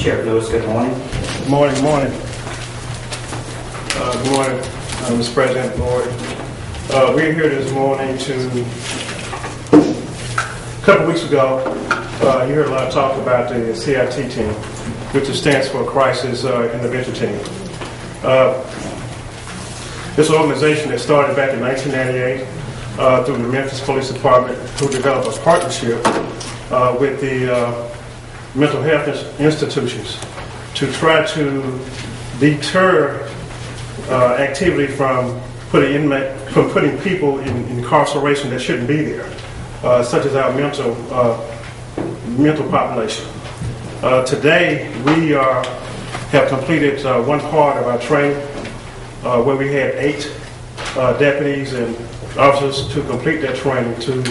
Sheriff Lewis, good morning. Good morning, good morning. Good morning, Mr. President, Board. We're here this morning a couple weeks ago, you heard a lot of talk about the CIT team, which stands for Crisis Intervention Team. This organization that started back in 1998 through the Memphis Police Department, who developed a partnership with the mental health institutions to try to deter activity from putting people in incarceration that shouldn't be there, such as our mental population. Today, we have completed one part of our training where we had 8 deputies and officers to complete that training to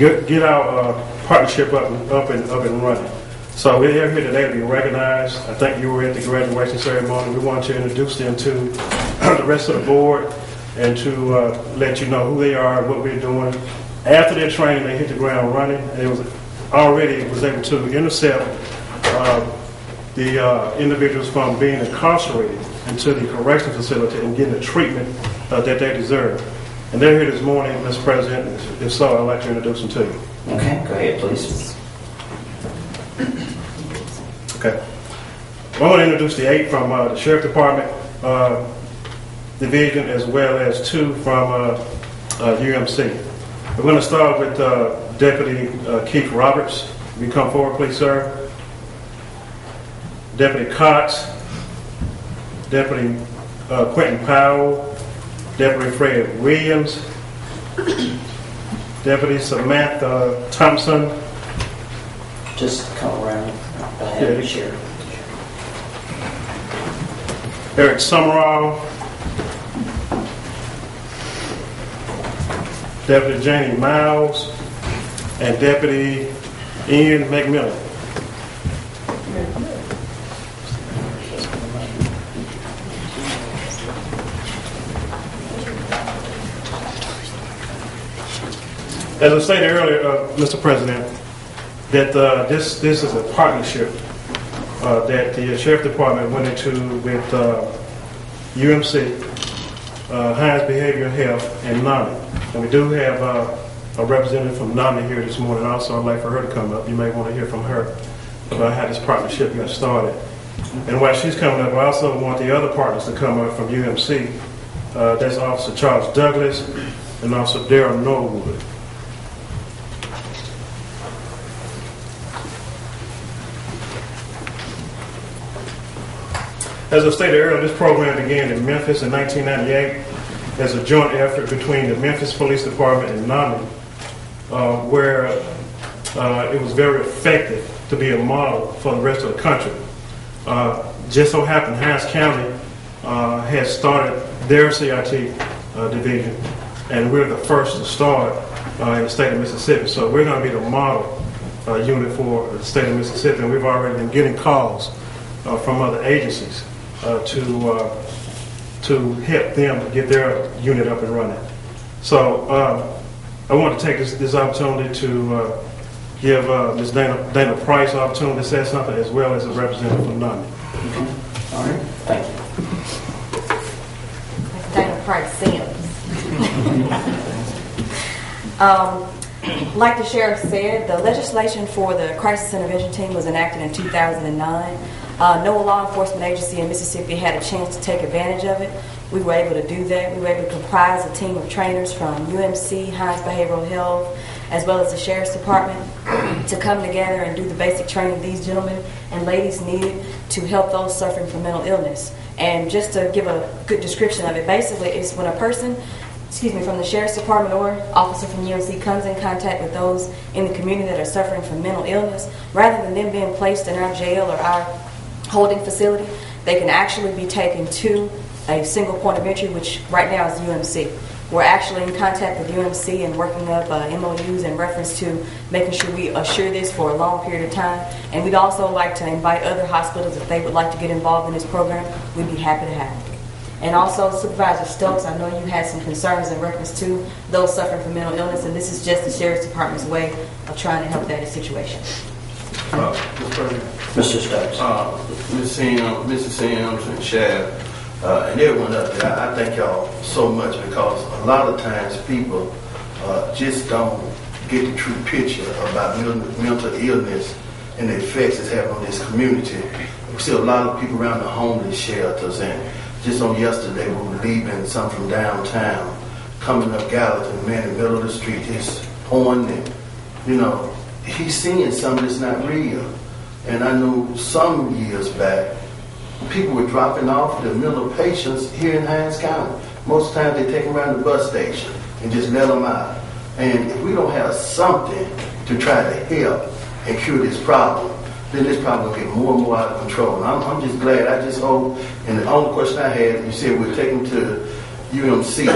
get our partnership up and running. So we're here today to be recognized. I think you were at the graduation ceremony. We want to introduce them to the rest of the board and to let you know who they are and what we're doing. After their training, they hit the ground running. It was able to intercept the individuals from being incarcerated into the correctional facility and getting the treatment that they deserve. And they're here this morning, Mr. President. If so, I'd like to introduce them to you. Okay, go ahead, please. Okay. I want to introduce the 8 from the Sheriff Department Division, as well as 2 from UMC. We're going to start with Deputy Keith Roberts. Will you come forward, please, sir? Deputy Cox, Deputy Quentin Powell, Deputy Fred Williams, Deputy Samantha Thompson. Just come around. Yeah, Sheriff. Eric Summerall, Deputy Janie Miles, and Deputy Ian McMillan. As I stated earlier, Mr. President, that this is a partnership that the Sheriff Department went into with UMC, Hines Behavioral Health, and NAMI. And we do have a representative from NAMI here this morning. Also, I'd like for her to come up. You may want to hear from her about how this partnership got started. And while she's coming up, I also want the other partners to come up from UMC. That's Officer Charles Douglas and Officer Darrell Norwood. As I stated earlier, this program began in Memphis in 1998 as a joint effort between the Memphis Police Department and NAMI, where it was very effective to be a model for the rest of the country. Just so happened Hines County has started their CIT division, and we're the first to start in the state of Mississippi. So we're going to be the model unit for the state of Mississippi, and we've already been getting calls from other agencies to help them get their unit up and running. So I want to take this opportunity to give Ms. Dana Price an opportunity to say something, as well as a representative from NAMI. Okay. All right. Thank you. Dana Price Sims. Like the sheriff said, the legislation for the Crisis Intervention Team was enacted in 2009. No law enforcement agency in Mississippi had a chance to take advantage of it. We were able to do that. We were able to comprise a team of trainers from UMC, Hines Behavioral Health, as well as the Sheriff's Department to come together and do the basic training these gentlemen and ladies needed to help those suffering from mental illness. And just to give a good description of it, basically it's when a person from the Sheriff's Department or officer from UMC comes in contact with those in the community that are suffering from mental illness, rather than them being placed in our jail or our holding facility, they can actually be taken to a single point of entry, which right now is UMC. We're actually in contact with UMC and working up MOUs in reference to making sure we assure this for a long period of time. And we'd also like to invite other hospitals, if they would like to get involved in this program, we'd be happy to have them. And also, Supervisor Stokes, I know you had some concerns in reference to those suffering from mental illness, and this is just the Sheriff's Department's way of trying to help that situation. Mr. President. Mr. Stokes. Mrs. Sims and Shad, and everyone up there, I thank y'all so much because a lot of times people just don't get the true picture about mental illness and the effects it's having on this community. We see a lot of people around the homeless shelters, and just on yesterday we were leaving some from downtown, coming up Gallatin, man, in the middle of the street, just pouring it. You know, he's seeing something that's not real. And I know some years back, people were dropping off their mental patients here in Hinds County. Most times they take them around the bus station and just let them out. And if we don't have something to try to help and cure this problem, then this problem will get more and more out of control. And I'm just glad. I just hope, and the only question I had, you said we'll take them to UMC.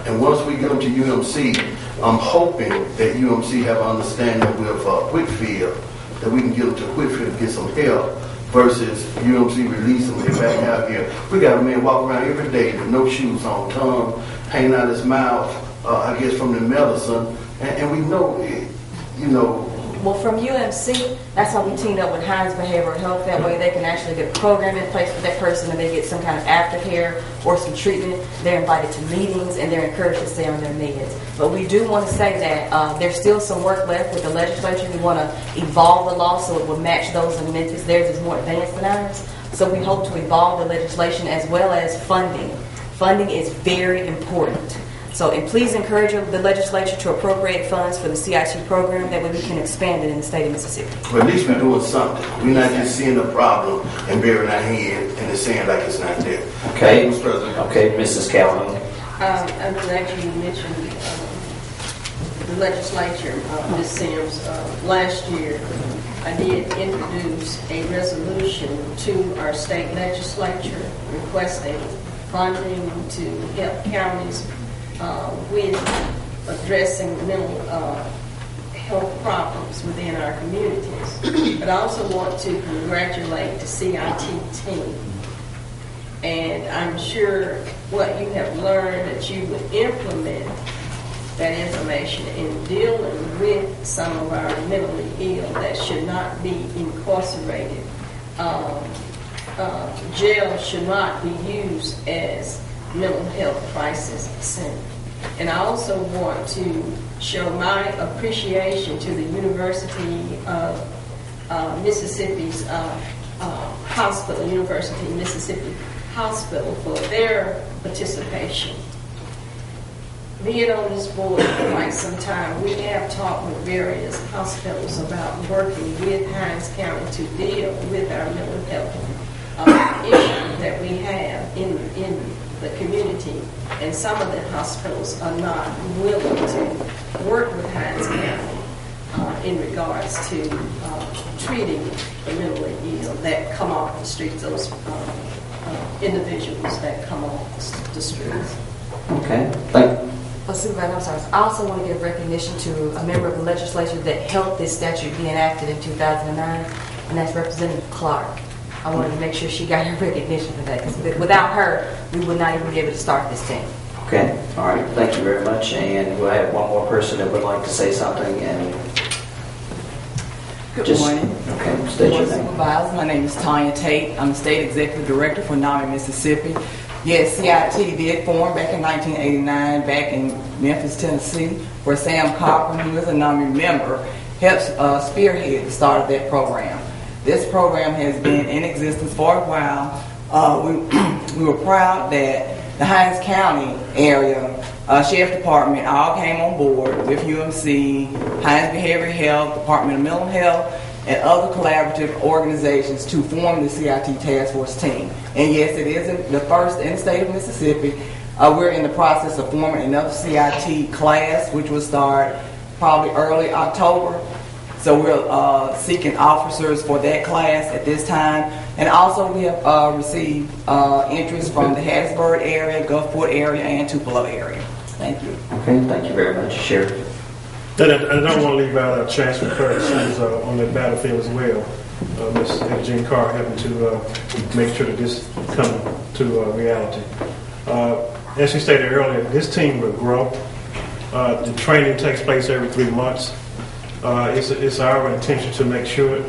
And once we get them to UMC, I'm hoping that UMC have an understanding with Whitfield, that we can get them to Whitfield to get some help versus UMC release them and back out here. We got a man walking around every day with no shoes on, tongue hanging out his mouth, I guess from the medicine, and we know it, you know. Well, from UMC, that's how we teamed up with Hinds Behavioral Health. That way they can actually get a program in place for that person and they get some kind of aftercare or some treatment. They're invited to meetings and they're encouraged to stay on their meds. But we do want to say that there's still some work left with the legislature. We want to evolve the law so it will match those in Memphis. Theirs is more advanced than ours. So we hope to evolve the legislation as well as funding. Funding is very important. So, and please encourage the legislature to appropriate funds for the CIT program. That way we can expand it in the state of Mississippi. But at least we're doing something. We're not just seeing a problem and burying our head and it's saying like it's not there. Okay. Mr. President. Okay, Mrs. Calhoun. I'm glad you mentioned the legislature, Ms. Sims. Last year, I did introduce a resolution to our state legislature requesting funding to help counties with addressing mental health problems within our communities. But I also want to congratulate the CIT team. And I'm sure what you have learned that you would implement that information in dealing with some of our mentally ill that should not be incarcerated. Jail should not be used as mental health crisis center. And I also want to show my appreciation to the University of Mississippi's hospital, University of Mississippi Hospital, for their participation. Being on this board for quite some time, we have talked with various hospitals about working with Hinds County to deal with our mental health issues that we have in the community, and some of the hospitals are not willing to work with Hinds County in regards to treating the mentally ill that come off the streets, those individuals that come off the streets. Okay, thank you. Well, Supervisor, I'm sorry. I also want to give recognition to a member of the legislature that helped this statute be enacted in 2009, and that's Representative Clark. I wanted to make sure she got her recognition for that, because without her, we would not even be able to start this team. Okay, all right, thank you very much. And we'll have one more person that would like to say something. And Good morning. Okay, state your Board name. Supervisor, my name is Tanya Tate. I'm the State Executive Director for NAMI, Mississippi. Yes, CIT did form back in 1989, back in Memphis, Tennessee, where Sam Cochran, who is a NAMI member, helped spearhead the start of that program. This program has been in existence for a while. We were proud that the Hinds County area Sheriff Department all came on board with UMC, Hinds Behavioral Health, Department of Mental Health, and other collaborative organizations to form the CIT Task Force team. And yes, it is the first in the state of Mississippi. We're in the process of forming another CIT class, which will start probably early October. So we're seeking officers for that class at this time. And also we have received interest from the Hattiesburg area, Gulfport area, and Tupelo area. Thank you. Okay, thank you very much, Sheriff. And I don't want to leave out a chance for her. She's on the battlefield as well. Ms. Jean Carr helping to make sure that this comes to reality. As she stated earlier, this team will grow. The training takes place every 3 months. It's our intention to make sure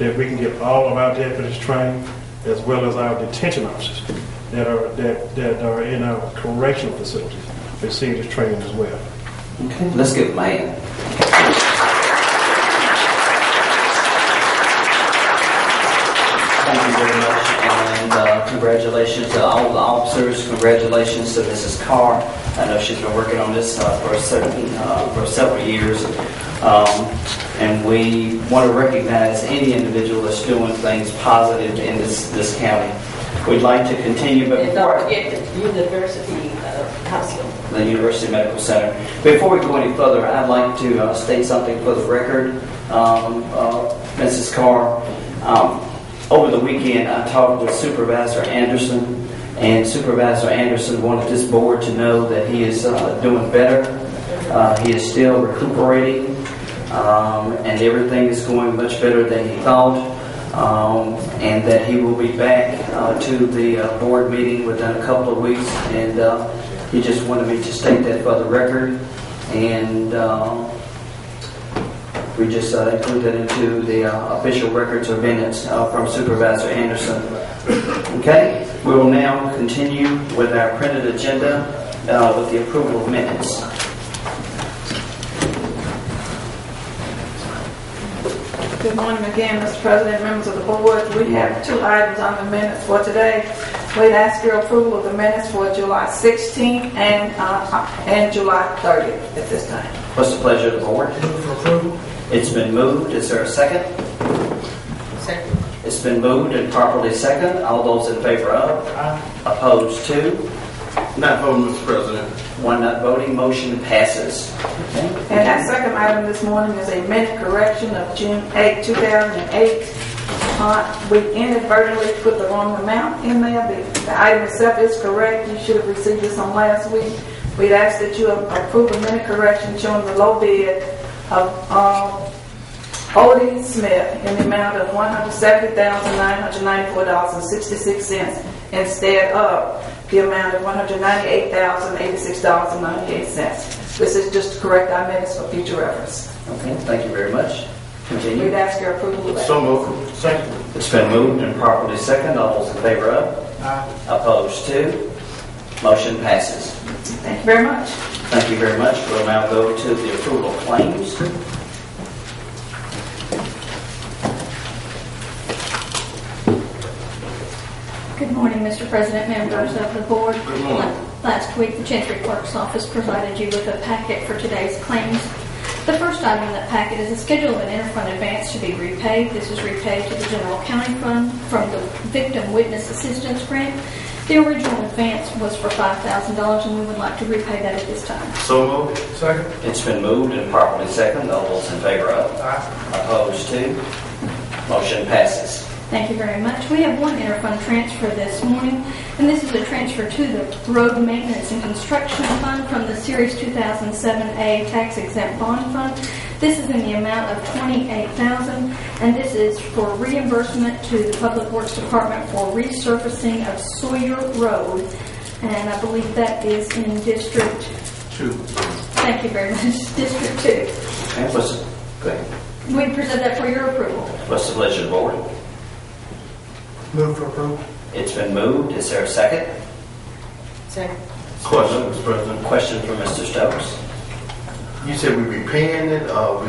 that we can get all of our deputies trained, as well as our detention officers that are in our correctional facilities receive this training as well. Okay, let's give them a hand. Thank you very much, and congratulations to all the officers. Congratulations to Mrs. Carr. I know she's been working on this for several years, and we want to recognize any individual that's doing things positive in this county. We'd like to continue, but And before don't forget the University Hospital. the University Medical Center. Before we go any further, I'd like to state something for the record. Mrs. Carr, over the weekend I talked with Supervisor Anderson, and Supervisor Anderson wanted this board to know that he is doing better. He is still recuperating, and everything is going much better than he thought. And that he will be back to the board meeting within a couple of weeks, and he just wanted me to state that for the record, and we just include that into the official records or minutes from Supervisor Anderson. Okay, we will now continue with our printed agenda with the approval of minutes. Good morning again, Mr. President, members of the board. We have 2 items on the minutes for today. We'd ask your approval of the minutes for July 16th and July 30th at this time. What's the pleasure of the board? Move for approval. It's been moved. Is there a second? Second. It's been moved and properly second. All those in favor of? Aye. Opposed to? Not voting, Mr. President. One not voting. Motion passes. Okay. And our second item this morning is a minute correction of June 8, 2008. We inadvertently put the wrong amount in there. The item itself is correct. You should have received this on last week. We'd ask that you approve a minute correction showing the low bid of O.D. Smith in the amount of $170,994.66 instead of the amount of $198,086.98. This is just to correct our minutes for future reference. Okay, thank you very much. We'd Continue. ask your approval of that. So moved. Second. It's been moved and properly second. All those in favor of? Aye. Opposed to? Motion passes. Thank you very much. Thank you very much. We'll now go to the approval of claims. Good morning, Mr. President, members of the board. Good morning. Last week, the Chancery Clerk's Office provided you with a packet for today's claims. The first item in that packet is a schedule of an interfund advance to be repaid. This is repaid to the General County Fund from the Victim Witness Assistance Grant. The original advance was for $5,000, and we would like to repay that at this time. So moved. Second. It's been moved and properly second. All those in favor of? Aye. Opposed to? Motion passes. Thank you very much. We have one interfund transfer this morning, and this is a transfer to the Road Maintenance and Construction Fund from the Series 2007A Tax Exempt Bond Fund. This is in the amount of $28,000, and this is for reimbursement to the Public Works Department for resurfacing of Sawyer Road, and I believe that is in District 2. Thank you very much, District 2. Okay, go ahead. We present that for your approval. What's the pleasure of the board? Move for approval. It's been moved. Is there a second? Second. Question, Mr. President. Question from Mr. Stokes. You said we be paying it, or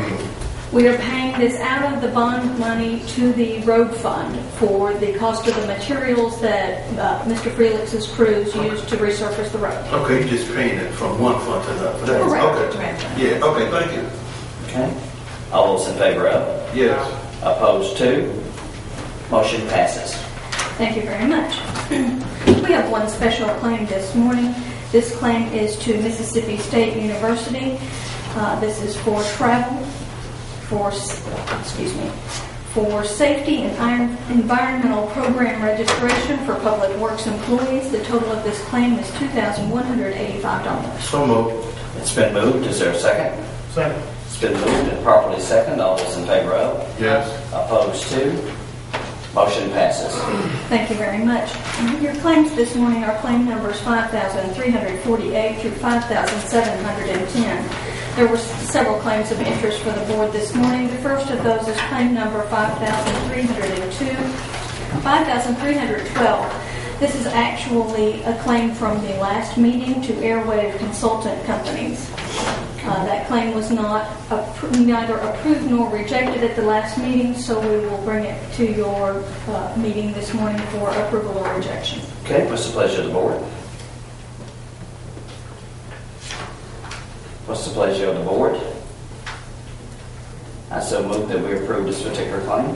We are paying this out of the bond money to the road fund for the cost of the materials that Mr. Felix's crews used to resurface the road. okay, you just paying it from one fund to another? Correct. Okay. Yeah, okay, thank you. Okay. All those in favor of? Yes. Opposed to? Motion passes. Thank you very much. We have one special claim this morning. This claim is to Mississippi State University. This is for travel, for safety and environmental program registration for public works employees. The total of this claim is $2,185. So moved. It's been moved. Is there a second? Second. It's been moved and properly second. All those in favor of? Yes. Opposed to? Motion passes. Thank you very much. Your claims this morning are claim numbers 5,348 through 5,710. There were several claims of interest for the board this morning. The first of those is claim number 5,312. This is actually a claim from the last meeting to Airwave Consultant Companies. That claim was neither approved nor rejected at the last meeting, so we will bring it to your meeting this morning for approval or rejection. Okay, what's the pleasure of the board? What's the pleasure of the board? I so move that we approve this particular claim.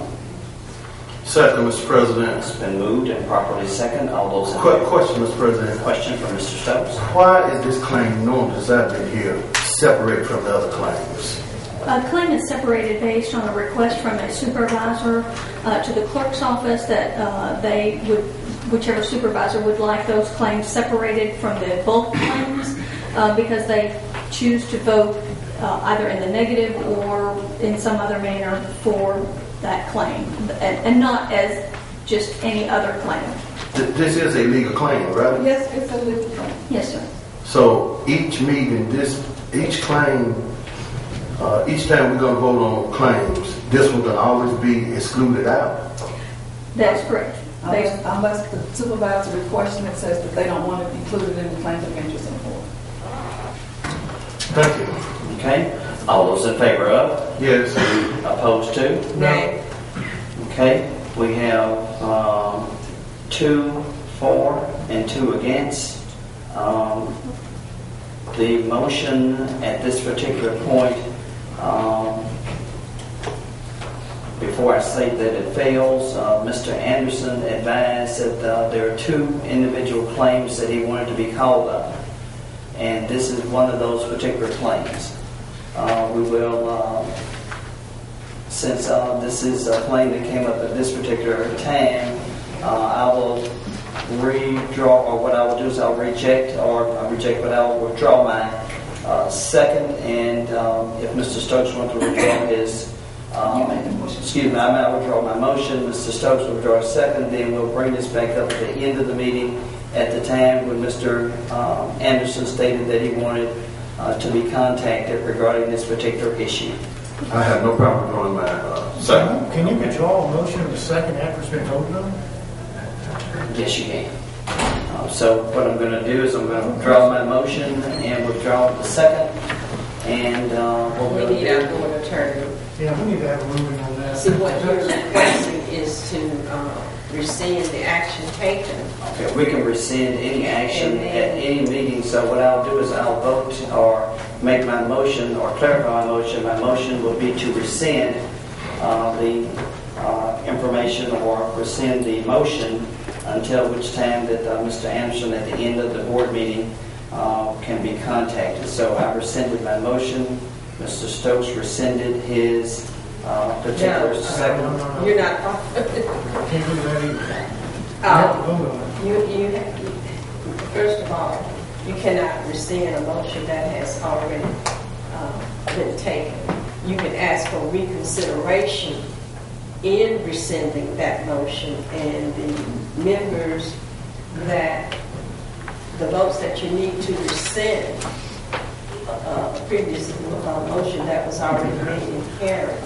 Second, Mr. President. It's been moved and properly second. All those in Question, Mr. President. Question from Mr. Stokes. Why is this claim known as I've been here separate from the other claims? A claim is separated based on a request from a supervisor to the clerk's office that whichever supervisor would like those claims separated from the bulk claims because they choose to vote either in the negative or in some other manner for that claim, and not as just any other claim. This is a legal claim, right? Yes, it's a legal claim. Yes, sir. So each meeting, each claim, each time we're going to vote on claims, this one can always be excluded out. That's correct. Unless the supervisor requests and says that they don't want it included in the claims of interest in the board. Thank you. Okay. All those in favor of? Yes. Opposed to? Nay. Okay. We have 2 for and 2 against. The motion at this particular point, before I say that it fails, Mr. Anderson advised that there are 2 individual claims that he wanted to be called up. And this is one of those particular claims. We will, since this is a claim that came up at this particular time, I will redraw, or what I will do is I'll reject, but I will withdraw my second, and if Mr. Stokes wants to withdraw his, excuse me, I might withdraw my motion, Mr. Stokes will withdraw his second, then we'll bring this back up at the end of the meeting at the time when Mr. Anderson stated that he wanted to be contacted regarding this particular issue. I have no problem withdrawing my second. Can you withdraw a motion in the second after it's been voted on? Yes, you can. So what I'm going to do is I'm going to withdraw my motion and withdraw the second. And what We we'll need our do, board attorney. Yeah, we need to have a ruling on that. See, what you're requesting is to rescind the action taken. okay, we can rescind any action at any meeting. So what I'll do is I'll vote or make my motion or clarify my motion. My motion will be to rescind the information or rescind the motion until which time that Mr. Anderson at the end of the board meeting can be contacted. So I rescinded my motion. Mr. Stokes rescinded his particular second. No. You're not. Can't do that either. We have to vote on it. First of all, you cannot rescind a motion that has already been taken. You can ask for reconsideration in rescinding that motion, and the members that the votes that you need to rescind a previous motion that was already made and carried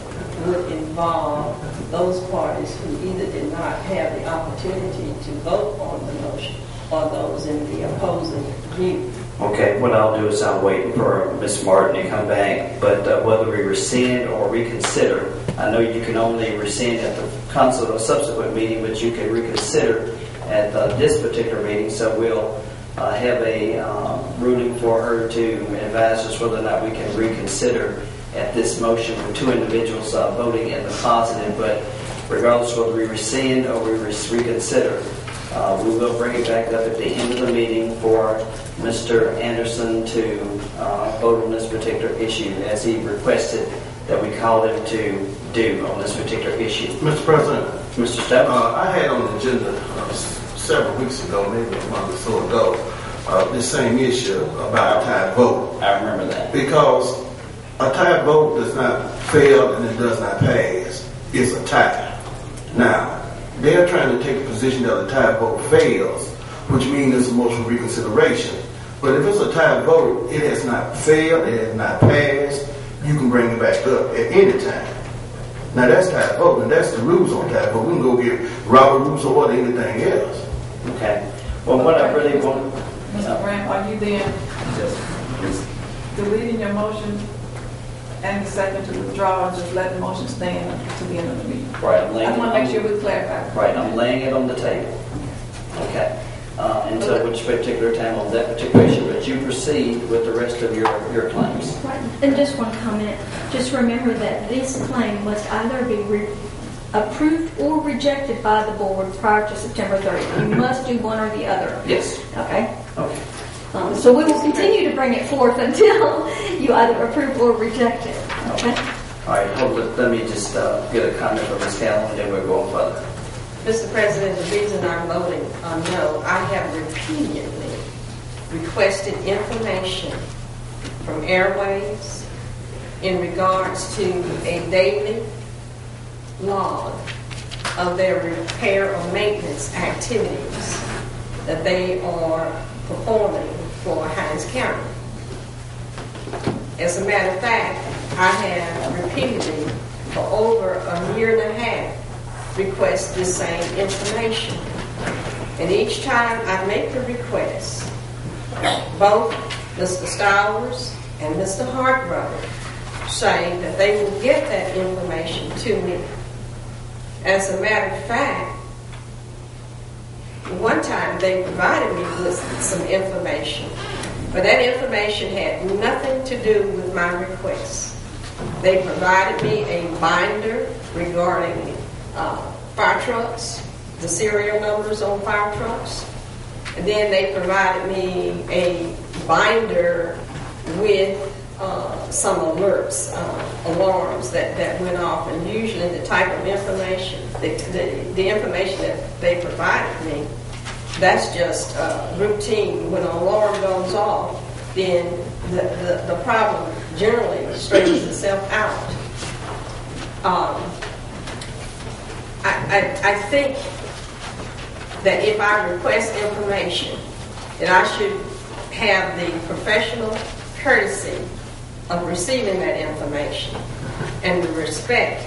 would involve those parties who either did not have the opportunity to vote on the motion or those in the opposing view. Okay, what I'll do is I'll wait for Ms. Martin to come back, but whether we rescind or reconsider, I know you can only rescind at the council or subsequent meeting, but you can reconsider at this particular meeting, so we'll have a ruling for her to advise us whether or not we can reconsider at this motion with 2 individuals voting in the positive, but regardless whether we rescind or we reconsider, we will bring it back up at the end of the meeting for Mr. Anderson to vote on this particular issue as he requested that we call him to do on this particular issue. Mr. President, Mr. Stokes? I had on the agenda several weeks ago, maybe a month or so ago, this same issue about a tied vote. I remember that. Because a tied vote does not fail and it does not pass. It's a tie. Now, they're trying to take the position that a tied vote fails, which means it's a motion for reconsideration. But if it's a tie vote, it has not failed, it has not passed, you can bring it back up at any time. Now that's tie vote, and that's the rules on tie vote. We can go get Robert rules or anything else. Okay. Well, what I really want... Mr. Grant, are you then just deleting your motion and the second to withdraw and just let the motion stand to the end of the meeting? Right, I'm laying I just want to make sure we clarify. Right, I'm laying it on the table. Okay. Until which particular time on that particular issue, but you proceed with the rest of your claims. Right. And just one comment. Just remember that this claim must either be approved or rejected by the board prior to September 30th. You must do one or the other. Yes. Okay? Okay. So we will continue to bring it forth until you either approve or reject it. Okay? All right, hold it. Let me just get a comment from Ms. Callen, and then we'll go on further. Mr. President, the reason I'm voting no, I have repeatedly requested information from Airways in regards to a daily log of their repair or maintenance activities that they are performing for Hinds County. As a matter of fact, I have repeatedly, for over a year and a half, request the same information. And each time I make the request, both Mr. Stowers and Mr. Hartgrove say that they will get that information to me. As a matter of fact, one time they provided me with some information, but that information had nothing to do with my request. They provided me a binder regarding fire trucks, the serial numbers on fire trucks. And then they provided me a binder with some alerts, alarms that went off. And usually the type of information, the information that they provided me, that's just routine. When an alarm goes off, then the problem generally straightens itself out. I think that if I request information, that I should have the professional courtesy of receiving that information and the respect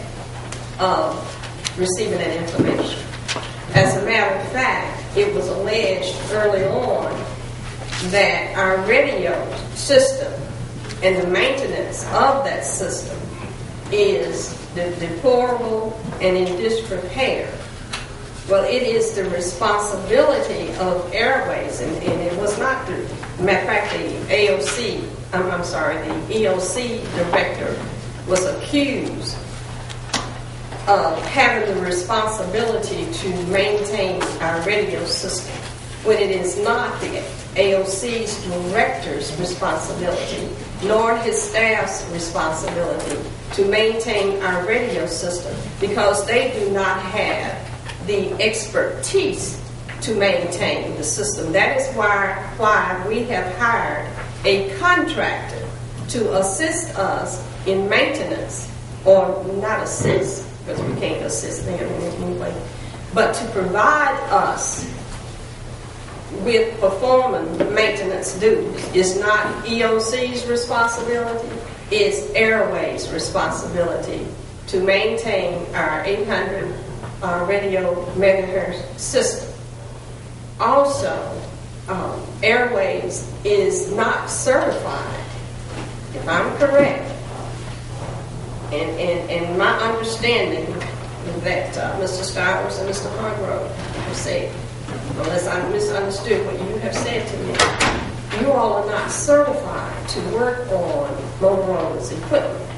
of receiving that information. As a matter of fact, it was alleged early on that our radio system and the maintenance of that system is deplorable and in disrepair. Well, it is the responsibility of Airways, and it was not the matter of fact, the EOC director was accused of having the responsibility to maintain our radio system, when it is not the AOC's director's responsibility, nor his staff's responsibility to maintain our radio system, because they do not have the expertise to maintain the system. That is why we have hired a contractor to assist us in maintenance, or not assist, because we can't assist them in any way, but to provide us with performing maintenance duties. Is not EOC's responsibility, it's Airways' responsibility to maintain our 800 radio megahertz system. Also, Airways is not certified, if I'm correct, and my understanding that Mr. Stowers and Mr. Hargrove have said, unless I misunderstood what you have said to me, you all are not certified to work on Motorola's equipment.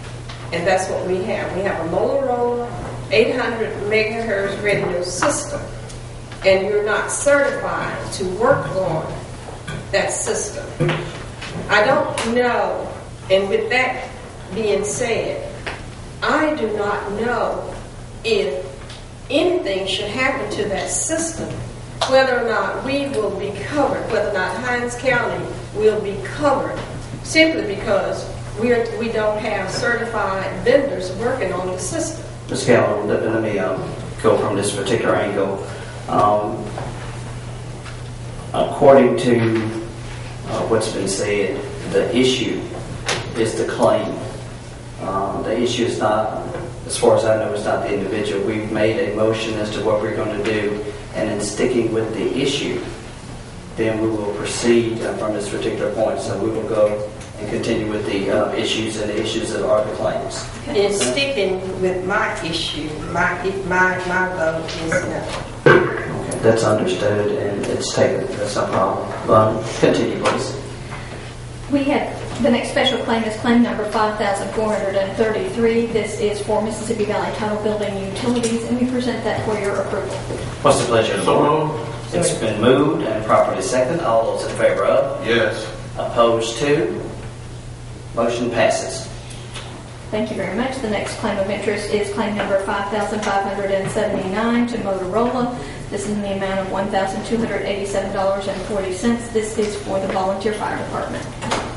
And that's what we have. We have a Motorola 800 megahertz radio system, and you're not certified to work on that system. I don't know, and with that being said, I do not know if anything should happen to that system, whether or not we will be covered, whether or not Hinds County will be covered, simply because we don't have certified vendors working on the system. Ms. Callen, let me go from this particular angle. According to what's been said. The issue is the claim. The issue is not, as far as I know, it's not the individual. We've made a motion as to what we're going to do, and in sticking with the issue, then we will proceed from this particular point. So we will go and continue with the issues, and the issues that are the claims. In sticking with my issue, my vote is no. Okay, that's understood, and it's taken. That's no problem. Continue, please. We have, the next special claim is claim number 5,433. This is for Mississippi Valley Title Building Utilities, and we present that for your approval. What's the pleasure of the board? It's been moved and properly second. All those in favor of? Yes. Opposed to? Motion passes. Thank you very much. The next claim of interest is claim number 5,579 to Motorola. This is in the amount of $1,287.40. This is for the volunteer fire department.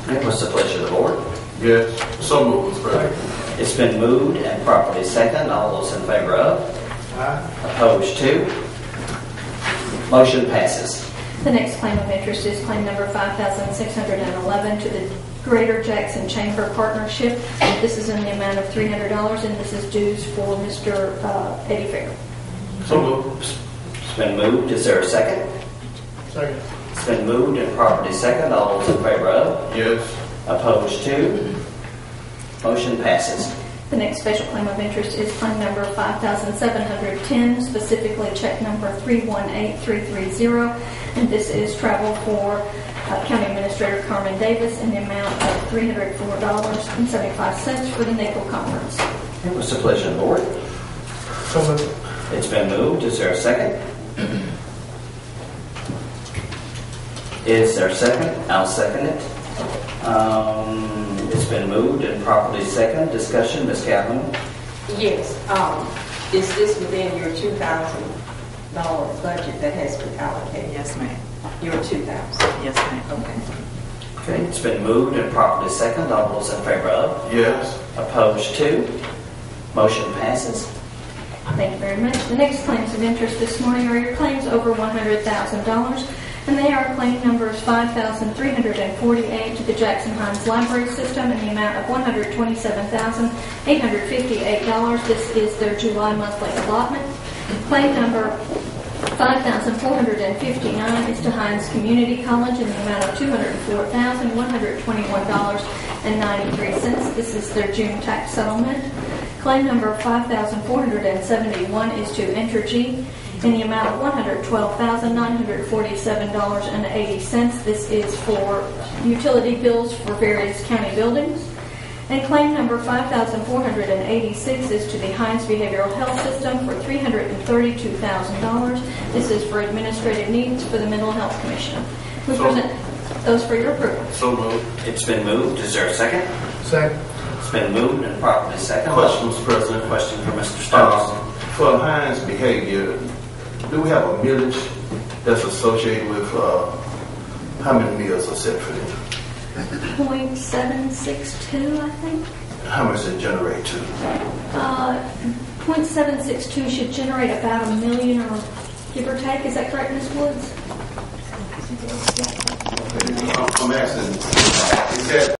Okay, what's the pleasure of the board? Yes. So moved, Mr. President. It's been moved and properly second. All those in favor of? Opposed to? Motion passes. The next claim of interest is claim number 5,611 to the Greater Jackson Chamber Partnership. This is in the amount of $300, and this is dues for Mr. Eddie Fair. So moved. It's been moved. Is there a second? Second. It's been moved and properly second. All those in favor of? Yes. Opposed to? Motion passes. The next special claim of interest is claim number 5,710, specifically check number 318330, and this is travel for County Administrator Carmen Davis in the amount of $304.75 for the NACO conference. Okay, what's the pleasure of the board? So moved. It's been moved. Is there a second? Is there a second? I'll second it. It's been moved and properly second. Discussion, Ms. Calhoun. Yes. Is this within your $2,000 budget that has been allocated? Yes, ma'am. Your $2,000. Yes, ma'am. Okay. Okay, it's been moved and properly second. All those in favor of? Yes. Opposed to? Motion passes. Thank you very much. The next claims of interest this morning are your claims over $100,000, and they are claim numbers 5,348 to the Jackson Hines Library System in the amount of $127,858. This is their July monthly allotment. Claim number 5,459 is to Hines Community College in the amount of $204,121.93. This is their June tax settlement. Claim number 5,471 is to Entergy in the amount of $112,947.80. This is for utility bills for various county buildings. And claim number 5,486 is to the Hines Behavioral Health System for $332,000. This is for administrative needs for the Mental Health Commission. We present those for your approval. So moved. It's been moved. Is there a second? Second. It's been moved and properly second. Question, Mr. President. Question for Mr. Stokes. For Hines behavior, do we have a millage that's associated with how many meals are set for them? 0.762, I think. How much does it generate to? 0.762 should generate about $1 million, or give or take. Is that correct, Ms. Woods? I'm asking, is that